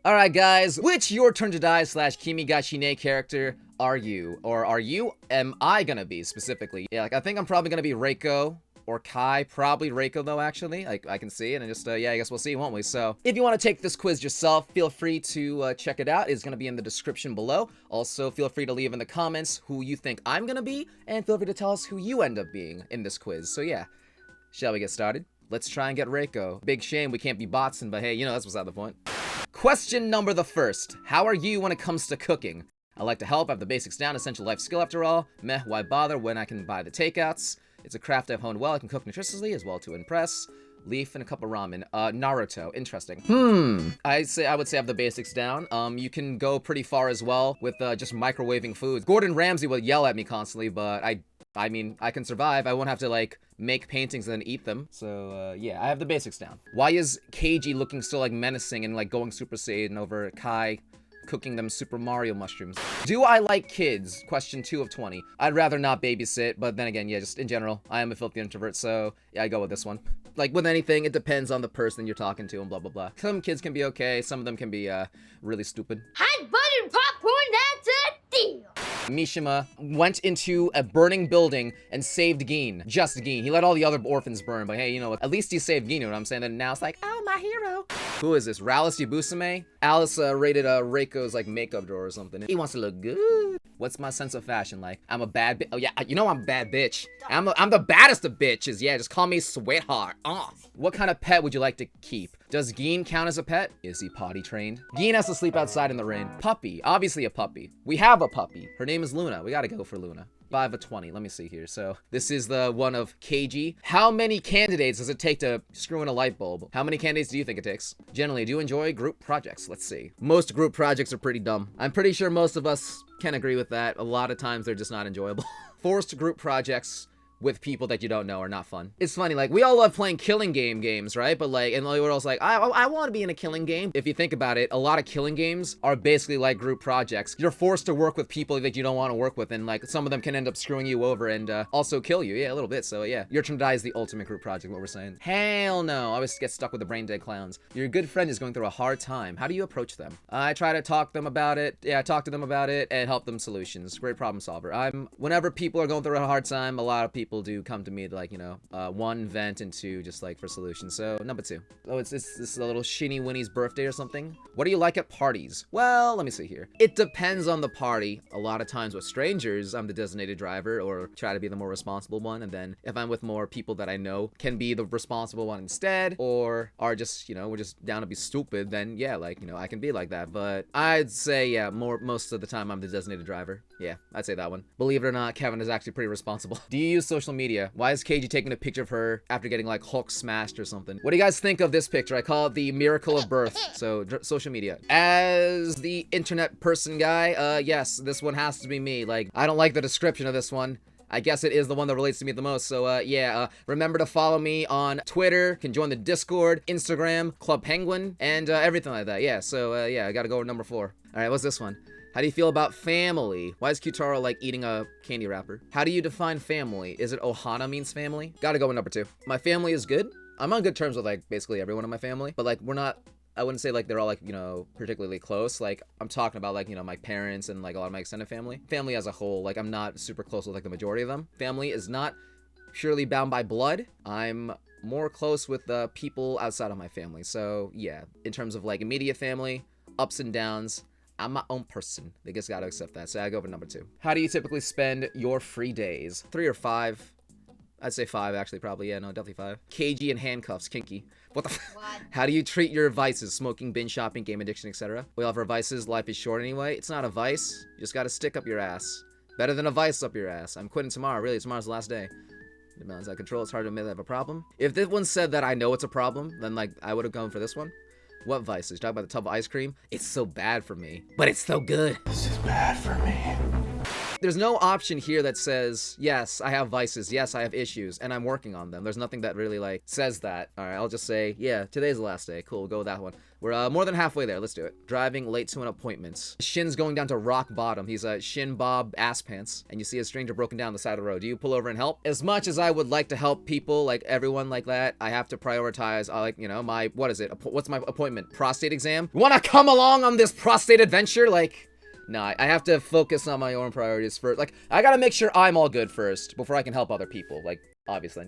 Alright guys, which Your Turn to Die / Kimi ga Shine character are you? Or am I gonna be, specifically? Yeah, like, I think I'm probably gonna be Reiko or Kai. Probably Reiko, though, actually. Like, I can see it, and just, yeah, I guess we'll see, won't we? So, if you want to take this quiz yourself, feel free to check it out. It's gonna be in the description below. Also, feel free to leave in the comments who you think I'm gonna be, and feel free to tell us who you end up being in this quiz. So, yeah. Shall we get started? Let's try and get Reiko. Big shame we can't be Botsun, but hey, you know, that's beside the point. Question number the first. How are you when it comes to cooking? I like to help, I have the basics down, essential life skill after all. Meh, why bother when I can buy the takeouts? It's a craft I've honed well, I can cook nutritiously as well to impress. Leaf and a cup of ramen. Naruto, interesting. I would say I have the basics down. You can go pretty far as well with just microwaving foods. Gordon Ramsay will yell at me constantly, but I mean, I can survive. I won't have to, like, make paintings and then eat them. So, yeah, I have the basics down. Why is KG looking so, like, menacing and, like, going Super Saiyan over Kai cooking them Super Mario mushrooms? Do I like kids? Question 2 of 20. I'd rather not babysit, but then again, yeah, just in general, I am a filthy introvert, so, yeah, I go with this one. Like, with anything, it depends on the person you're talking to and blah, blah, blah. Some kids can be okay, some of them can be, really stupid. Hot buttered popcorn, that's a deal! Mishima went into a burning building and saved Gin. Just Gin. He let all the other orphans burn, but hey, you know what? At least he saved Gin, you know what I'm saying? And now it's like, oh, my hero. Who is this? Ralice Yabusame? Alice rated Reiko's, like, makeup drawer or something. He wants to look good. What's my sense of fashion like? I'm a bad bitch. Oh, yeah, you know I'm a bad bitch. I'm the baddest of bitches. Yeah, just call me sweetheart. What kind of pet would you like to keep? Does Gin count as a pet? Is he potty trained? Gin has to sleep outside in the rain. Puppy. Obviously a puppy. We have a puppy. Her name is Luna. We gotta go for Luna. 5 of 20. Let me see here. So this is the one of KG. How many candidates does it take to screw in a light bulb? How many candidates do you think it takes? Generally, do you enjoy group projects? Let's see. Most group projects are pretty dumb. I'm pretty sure most of us can agree with that. A lot of times they're just not enjoyable. Forced group projects with people that you don't know are not fun. It's funny, like, we all love playing killing games, right? But, like, and we're also like, I want to be in a killing game. If you think about it, a lot of killing games are basically like group projects. You're forced to work with people that you don't want to work with, and, like, some of them can end up screwing you over and also kill you. Yeah, a little bit. So, yeah. Your Turn to Die is the ultimate group project, what we're saying. Hell no. I always get stuck with the brain dead clowns. Your good friend is going through a hard time. How do you approach them? I try to talk to them about it. Yeah, talk to them about it and help them solutions. Great problem solver. Whenever people are going through a hard time, a lot of people do come to me to, like, you know, 1, vent, and 2, just, like, for solutions. So, number 2. Oh, this is a little Shinny Winnie's birthday or something. What do you like at parties? Well, let me see here. It depends on the party. A lot of times with strangers, I'm the designated driver or try to be the more responsible one. And then if I'm with more people that I know can be the responsible one instead, or are just, you know, we're just down to be stupid, then yeah, like, you know, I can be like that. But I'd say, yeah, most of the time I'm the designated driver. Yeah, I'd say that one. Believe it or not, Kevin is actually pretty responsible. Do you use social media? Why is KG taking a picture of her after getting, like, Hulk smashed or something? What do you guys think of this picture? I call it the miracle of birth. So, social media. As the internet person guy, yes, this one has to be me. Like, I don't like the description of this one. I guess it is the one that relates to me the most. So, yeah, remember to follow me on Twitter, can join the Discord, Instagram, Club Penguin, and everything like that. Yeah, so, yeah, I gotta go with number 4. All right, what's this one? How do you feel about family? Why is Kyutaro like eating a candy wrapper? How do you define family? Is it Ohana means family? Gotta go with number 2. My family is good. I'm on good terms with, like, basically everyone in my family, but, like, we're not, I wouldn't say, like, they're all, like, you know, particularly close. Like, I'm talking about, like, you know, my parents and, like, a lot of my extended family. Family as a whole, like, I'm not super close with, like, the majority of them. Family is not purely bound by blood. I'm more close with the people outside of my family. So, yeah, in terms of, like, immediate family, ups and downs, I'm my own person. They just gotta accept that. So I go for number 2. How do you typically spend your free days? 3 or 5? I'd say 5, actually, probably. Yeah, no, definitely 5. KG and handcuffs, kinky. What the f? How do you treat your vices? Smoking, binge shopping, game addiction, etc. We all have our vices. Life is short anyway. It's not a vice. You just gotta stick up your ass. Better than a vice up your ass. I'm quitting tomorrow. Really, tomorrow's the last day. Demands I control. It's hard to admit I have a problem. If this one said that I know it's a problem, then, like, I would have gone for this one. What vices? Talk about the tub of ice cream? It's so bad for me, but it's so good. This is bad for me. There's no option here that says, yes, I have vices, yes, I have issues, and I'm working on them. There's nothing that really, like, says that. Alright, I'll just say, yeah, today's the last day. Cool, we'll go with that one. We're more than halfway there. Let's do it. Driving late to an appointment. Shin's going down to rock bottom. He's a Shin Bob ass pants, and you see a stranger broken down the side of the road. Do you pull over and help? As much as I would like to help people, like everyone like that, I have to prioritize, like, you know, my, what is it? What's my appointment? Prostate exam? You wanna come along on this prostate adventure? Like, nah, I have to focus on my own priorities first. Like, I gotta make sure I'm all good first before I can help other people. Like, obviously,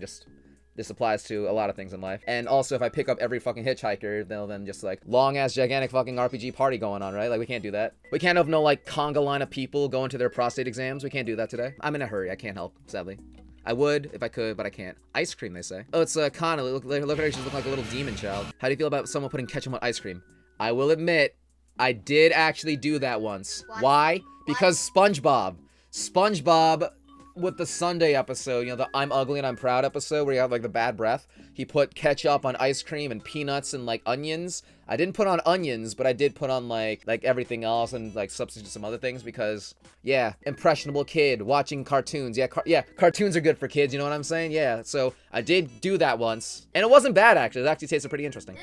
this applies to a lot of things in life. And also, if I pick up every fucking hitchhiker, they'll then just, like, long-ass, gigantic fucking RPG party going on, right? Like, we can't do that. We can't have no, like, conga line of people going to their prostate exams. We can't do that today. I'm in a hurry. I can't help, sadly. I would if I could, but I can't. Ice cream, they say. Oh, it's Kana. Look at her. She's looking like a little demon child. How do you feel about someone putting ketchup on ice cream? I will admit, I did actually do that once. Why? Because SpongeBob. SpongeBob, with the Sunday episode, you know, the I'm ugly and I'm proud episode where you have, like, the bad breath, he put ketchup on ice cream and peanuts and, like, onions. I didn't put on onions, but I did put on, like everything else and, like, substitute some other things because, yeah, impressionable kid watching cartoons. Yeah, cartoons are good for kids, you know what I'm saying? Yeah, so I did do that once. And it wasn't bad, actually. It actually tasted pretty interesting.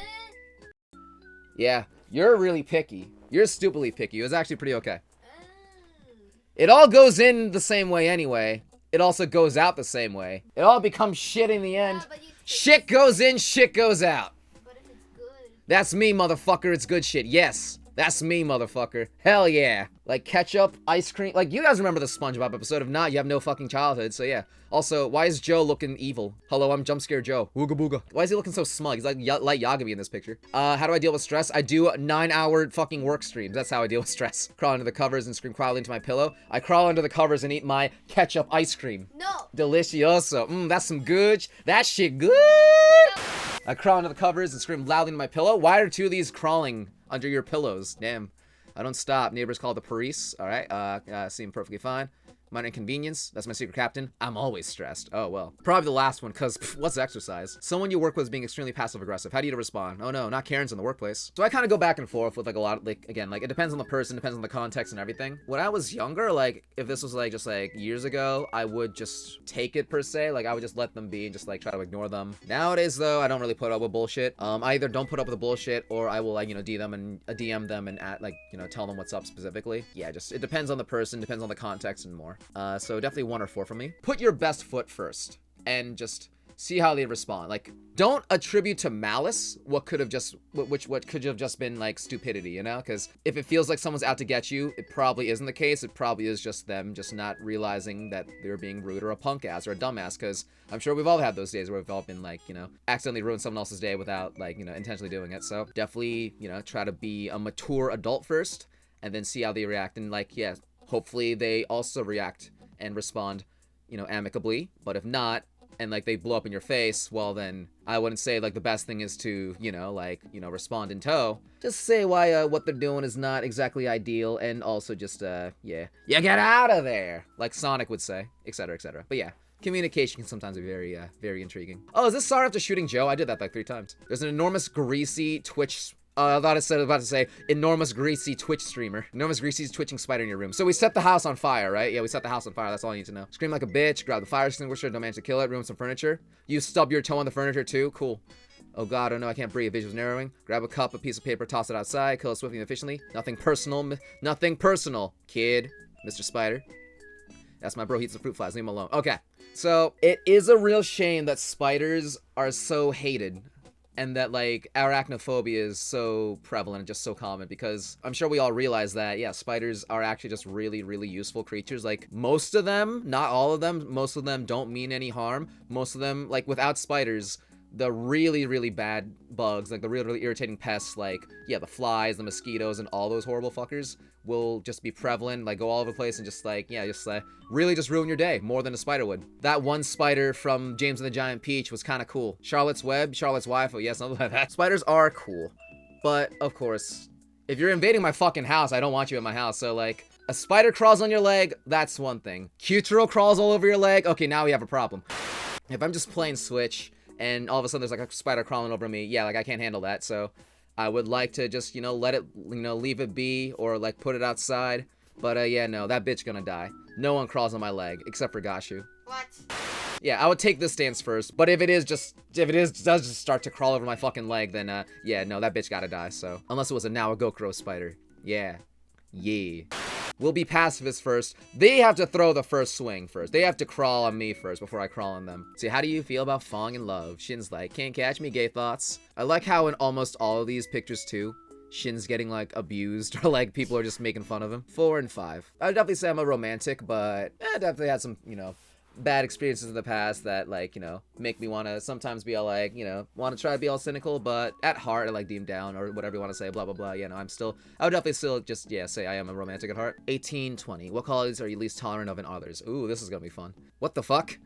Yeah, you're really picky. You're stupidly picky. It was actually pretty okay. It all goes in the same way anyway. It also goes out the same way. It all becomes shit in the end. Shit goes in, shit goes out. But if it's good. That's me, motherfucker. It's good shit. Yes. That's me, motherfucker. Hell yeah. Like ketchup, ice cream. Like, you guys remember the SpongeBob episode. If not, you have no fucking childhood. So yeah. Also, why is Joe looking evil? Hello, I'm Jump Scare Joe. Ooga booga. Why is he looking so smug? He's like light Yagami in this picture. How do I deal with stress? I do 9-hour fucking work streams. That's how I deal with stress. Crawl under the covers and scream quietly into my pillow. I crawl under the covers and eat my ketchup ice cream. No. Delicioso. That's some good. That shit good. I crawl under the covers and scream loudly into my pillow. Why are two of these crawling under your pillows? Damn. I don't stop. Neighbors call the police. All right. Seem perfectly fine. Minor inconvenience. That's my secret captain. I'm always stressed. Oh, well. Probably the last one, because what's exercise? Someone you work with is being extremely passive-aggressive. How do you respond? Oh, no, not Karen's in the workplace. So I kind of go back and forth with, like, a lot of, like, again, like, it depends on the person, depends on the context and everything. When I was younger, like, if this was, like, just, like, years ago, I would just take it, per se. Like, I would just let them be and just, like, try to ignore them. Nowadays, though, I don't really put up with bullshit. I either don't put up with the bullshit, or I will, like, you know, DM them and, like, you know, tell them what's up specifically. Yeah, just, it depends on the person, depends on the context and more. So definitely 1 or 4 for me. Put your best foot first and just see how they respond. Like, don't attribute to malice what could have just what could have just been like stupidity, you know? Because if it feels like someone's out to get you, it probably isn't the case. It probably is just them just not realizing that they're being rude or a punk ass or a dumbass. Because I'm sure we've all had those days where we've all been like, you know, accidentally ruined someone else's day without, like, you know, intentionally doing it. So definitely, you know, try to be a mature adult first and then see how they react. And, like, yeah, hopefully they also react and respond, you know, amicably. But if not, and, like, they blow up in your face, well, then I wouldn't say, like, the best thing is to, you know, like, you know, respond in tow. Just say why what they're doing is not exactly ideal, and also just, yeah, you get out of there, like Sonic would say, etc., etc. But yeah, communication can sometimes be very, very intriguing. Oh, is this sorry after shooting Joe? I did that like 3 times. There's an enormous greasy Twitch I thought I was about to say enormous greasy Twitch streamer. Enormous greasy twitching spider in your room. So we set the house on fire, right? Yeah, we set the house on fire. That's all you need to know. Scream like a bitch. Grab the fire extinguisher. Don't manage to kill it. Ruin some furniture. You stub your toe on the furniture too. Cool. Oh god, oh no, I can't breathe. Vision's narrowing. Grab a cup, a piece of paper, toss it outside. Kill it swiftly and efficiently. Nothing personal. Nothing personal, kid. Mr. Spider. That's my bro. He eats the fruit flies. Leave him alone. Okay. So it is a real shame that spiders are so hated. And that, like, arachnophobia is so prevalent and just so common, because I'm sure we all realize that, yeah, spiders are actually just really, really useful creatures. Like, most of them, not all of them, most of them don't mean any harm. Most of them, like, without spiders, the really, really bad bugs, like the really, really irritating pests, like, yeah, the flies, the mosquitoes, and all those horrible fuckers will just be prevalent, like, go all over the place and just, like, yeah, just, really just ruin your day more than a spider would. That one spider from James and the Giant Peach was kind of cool. Charlotte's Web, Charlotte's wife, oh, yes, something like that. Spiders are cool. But, of course, if you're invading my fucking house, I don't want you in my house, so, like, a spider crawls on your leg, that's one thing. Cutero crawls all over your leg, okay, now we have a problem. If I'm just playing Switch, and all of a sudden there's, like, a spider crawling over me, yeah, like, I can't handle that, so I would like to just, you know, let it, you know, leave it be, or, like, put it outside. But, yeah, no, that bitch gonna die. No one crawls on my leg, except for Gashu. What? Yeah, I would take this stance first, but if it does just start to crawl over my fucking leg, then, yeah, no, that bitch gotta die, so. Unless it was a now a Gokuro spider. Yeah. Yeah. We'll be pacifists first. They have to throw the first swing first. They have to crawl on me first before I crawl on them. See, how do you feel about falling in love? Shin's like, can't catch me, gay thoughts. I like how in almost all of these pictures, too, Shin's getting, like, abused, or, like, people are just making fun of him. 4 and 5. I would definitely say I'm a romantic, but I definitely had some, you know, bad experiences in the past that, like, you know, make me want to sometimes be all, like, you know, want to try to be all cynical, but at heart, I, like, deem down, or whatever you want to say, blah, blah, blah. Yeah, no, I would definitely still just, yeah, say I am a romantic at heart. 18, 20. What qualities are you least tolerant of in others? Ooh, this is gonna be fun. What the fuck?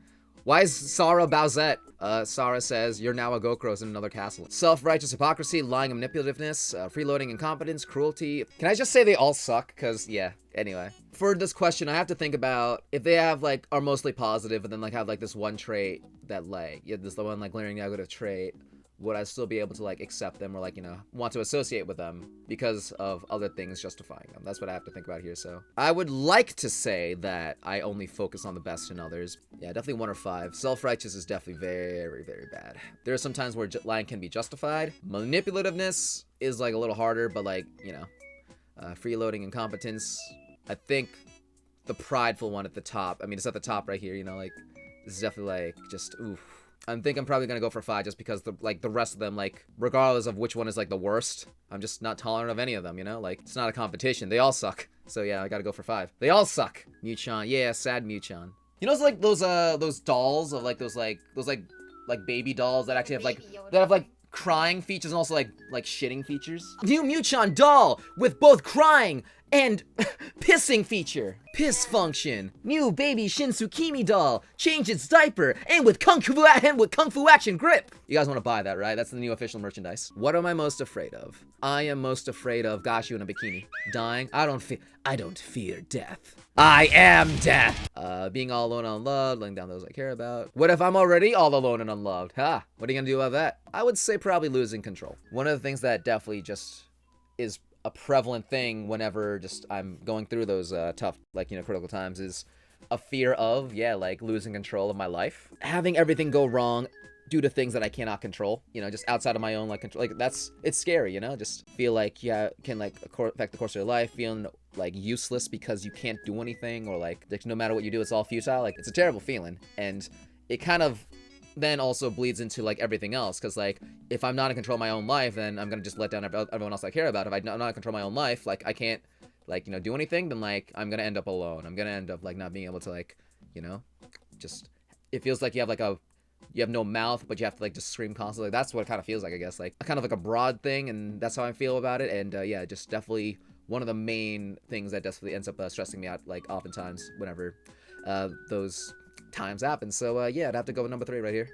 Why is Sarah Bowsette? Sarah says, you're now a Gokros in another castle. Self-righteous hypocrisy, lying and manipulativeness, freeloading incompetence, cruelty. Can I just say they all suck? Because, yeah, anyway. For this question, I have to think about if they have, like, are mostly positive and then, like, have, like, this one trait that, like, yeah, this the one, like, glaring negative trait. Would I still be able to, like, accept them or, like, you know, want to associate with them because of other things justifying them? That's what I have to think about here, so. I would like to say that I only focus on the best in others. Yeah, definitely 1 or 5. Self-righteous is definitely very, very bad. There are some times where lying can be justified. Manipulativeness is, like, a little harder, but, like, you know, freeloading incompetence. I think the prideful one at the top. I mean, it's at the top right here, you know, like, this is definitely, like, just, oof. I think I'm probably gonna go for 5 just because the rest of them, like, regardless of which one is, like, the worst, I'm just not tolerant of any of them, you know? Like, it's not a competition. They all suck. So yeah, I gotta go for 5. They all suck. Muchan. Yeah, sad Muchan. You know, it's like those dolls of, like, those baby dolls that actually have, like, crying features and also, like, shitting features? New Muchan doll with both crying and pissing feature. Piss function. New baby Shinsu Kimi doll. Change its diaper and with kung fu action grip. You guys want to buy that, right? That's the new official merchandise. What am I most afraid of? I am most afraid of Gashu in a bikini. Dying. I don't fear death. I am death. Being all alone and unloved, letting down those I care about. What if I'm already all alone and unloved? Ha! What are you gonna do about that? I would say probably losing control. One of the things that definitely just is a prevalent thing whenever just I'm going through those tough, like, you know, critical times is a fear of, yeah, like, losing control of my life. Having everything go wrong due to things that I cannot control, you know, just outside of my own, like, control. Like, it's scary, you know? Just feel like, yeah, it can, like, affect the course of your life, feeling, like, useless because you can't do anything, or, like, no matter what you do, it's all futile. Like, it's a terrible feeling. And it kind of then also bleeds into, like, everything else, because, like, if I'm not in control of my own life, then I'm gonna just let down everyone else I care about. If I'm not in control of my own life, like, I can't, like, you know, do anything, then, like, I'm gonna end up alone. I'm gonna end up, like, not being able to, like, you know, just, it feels like you have, like, you have no mouth, but you have to, like, just scream constantly. Like, that's what it kind of feels like, I guess, like, kind of like a broad thing, and that's how I feel about it. And yeah, just definitely one of the main things that definitely ends up stressing me out, like, oftentimes whenever those times happen. So yeah, I'd have to go with number 3 right here.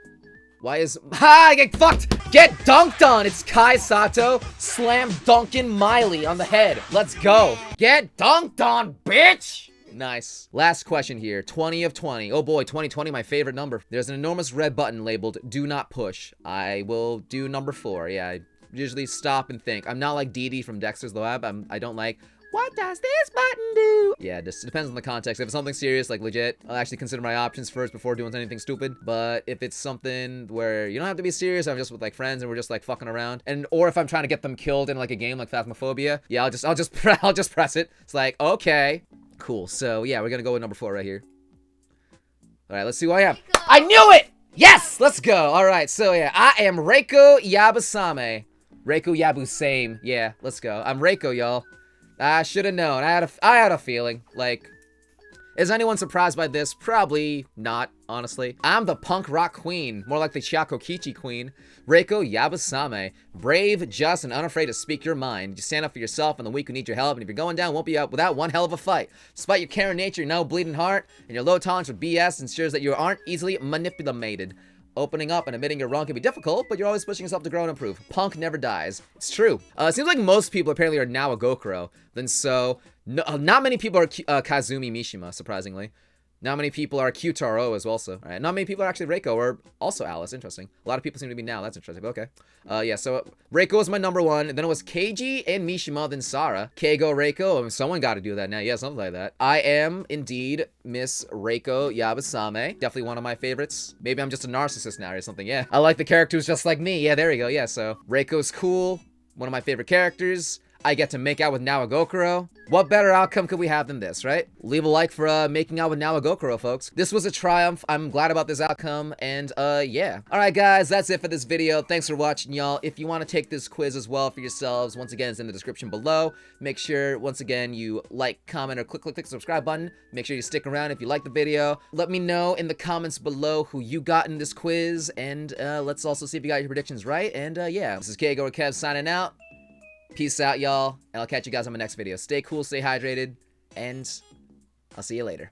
Why is I get fucked? Get dunked on! It's Kai Sato slam dunking Miley on the head. Let's go. Get dunked on, bitch! Nice. Last question here. 20 of 20. Oh boy, 2020, my favorite number. There's an enormous red button labeled do not push. I will do number 4. Yeah, I usually stop and think. I'm not like Dee from Dexter's Lab. I don't like, what does this button do? Yeah, just depends on the context. If it's something serious, like legit, I'll actually consider my options first before doing anything stupid. But if it's something where you don't have to be serious, I'm just with, like, friends and we're just, like, fucking around, or if I'm trying to get them killed in, like, a game like Phasmophobia, yeah, I'll just press it. It's like, okay, cool. So yeah, we're gonna go with number 4 right here. All right, let's see who I am. I knew it. Yes, let's go. All right, so yeah, I am Reiko Yabusame. Reiko Yabusame. Yeah, let's go. I'm Reiko, y'all. I should have known. I had a feeling. Like, is anyone surprised by this? Probably not, honestly. I'm the punk rock queen, more like the Chiakokichi queen. Reiko Yabusame. Brave, just, and unafraid to speak your mind. You stand up for yourself and the weak who need your help, and if you're going down, won't be out without one hell of a fight. Despite your caring nature, your no bleeding heart, and your low tolerance for BS ensures that you aren't easily manipulated. Opening up and admitting you're wrong can be difficult, but you're always pushing yourself to grow and improve. Punk never dies. It's true. It seems like most people apparently are now a Gokuro. Then so, not many people are Kazumi Mishima, surprisingly. Not many people are Q-Taro as well, so. All right, not many people are actually Reiko or also Alice. Interesting. A lot of people seem to be now. That's interesting, but okay. Yeah, so Reiko was my number 1. And then it was Keiji and Mishima, then Sara. Keigo, Reiko. I mean, someone got to do that now. Yeah, something like that. I am indeed Miss Reiko Yabusame. Definitely one of my favorites. Maybe I'm just a narcissist now or something. Yeah, I like the character who's just like me. Yeah, there we go. Yeah, so Reiko's cool. One of my favorite characters. I get to make out with Nawagokuro. What better outcome could we have than this, right? Leave a like for making out with Nawagokuro, folks. This was a triumph. I'm glad about this outcome, and yeah. Alright guys, that's it for this video. Thanks for watching, y'all. If you want to take this quiz as well for yourselves, once again, it's in the description below. Make sure, once again, you like, comment, or click the subscribe button. Make sure you stick around if you like the video. Let me know in the comments below who you got in this quiz, and let's also see if you got your predictions right, and yeah. This is KGOKev signing out. Peace out, y'all, and I'll catch you guys on my next video. Stay cool, stay hydrated, and I'll see you later.